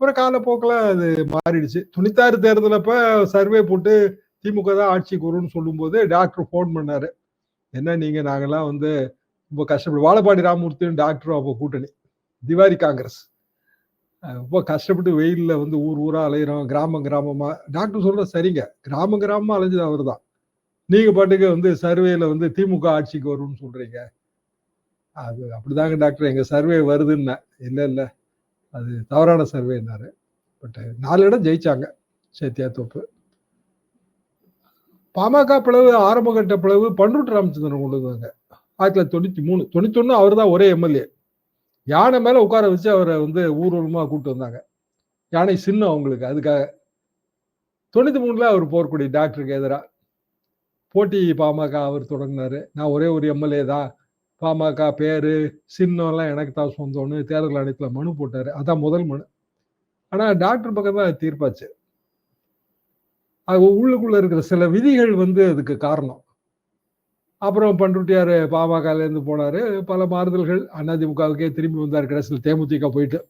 அப்புறம் காலப்போக்கில் அது மாறிடுச்சு. 96 தேர்தலப்ப சர்வே போட்டு திமுக தான் ஆட்சிக்கு வரும்னு சொல்லும்போது டாக்டர் ஃபோன் பண்ணாரு. என்ன நீங்க நாங்கெல்லாம் வந்து ரொம்ப கஷ்டப்படு வாழப்பாடி ராமமூர்த்தியும் டாக்டரும் அப்போ கூட்டணி. திவாரி காங்கிரஸ். ரொம்ப கஷ்டப்பட்டு வெயில்ல வந்து ஊர் ஊரா அலையிறோம். கிராமம் கிராமமா. டாக்டர் சொல்றது சரிங்க. கிராமம் கிராமமா அலைஞ்சது அவர்தான். நீங்க பாட்டுக்கு வந்து சர்வேல வந்து திமுக ஆட்சிக்கு வரும்னு சொல்றீங்க. அது அப்படிதாங்க டாக்டர் எங்க சர்வே வருதுன்னேன். இல்ல, இல்ல. அது தவறான சர்வேன்னாரு. பட் 4 இடம் ஜெயிச்சாங்க. சேத்தியாத்தோப்பு. பாமக பிளவு ஆரம்ப கட்ட பிளவு பண்ருட்டி ராமச்சந்திரன் கொண்டு வந்தாங்க. 1993. 91 அவர் தான் ஒரே எம்எல்ஏ. யானை மேல உட்கார வச்சு அவரை வந்து ஊர்வலமா கூட்டு வந்தாங்க. யானை சின்னம் அவங்களுக்கு. அதுக்காக 93ல அவர் போர்க்கொடி டாக்டருக்கு எதிரா. போட்டி பாமக அவர் தொடங்கினாரு. நான் ஒரே ஒரு எம்எல்ஏ தான். பாமக பேரு, சின்னம் எல்லாம் எனக்கு தான் சொந்தம்னு தேர்தல் ஆணையத்துல மனு போட்டாரு. அதான் முதல் மனு. ஆனா டாக்டர் பக்கம் தான் தீர்ப்பாச்சு. அது உள்ளுக்குள்ள இருக்கிற சில விதிகள் வந்து அதுக்கு காரணம். அப்புறம் பண்ருட்டியார் பாமகல இருந்து போனாரு. பல மாறுதல்கள். அதிமுகவுக்கே திரும்பி வந்தார். கடைசியில் தேமுதிக போயிட்டு.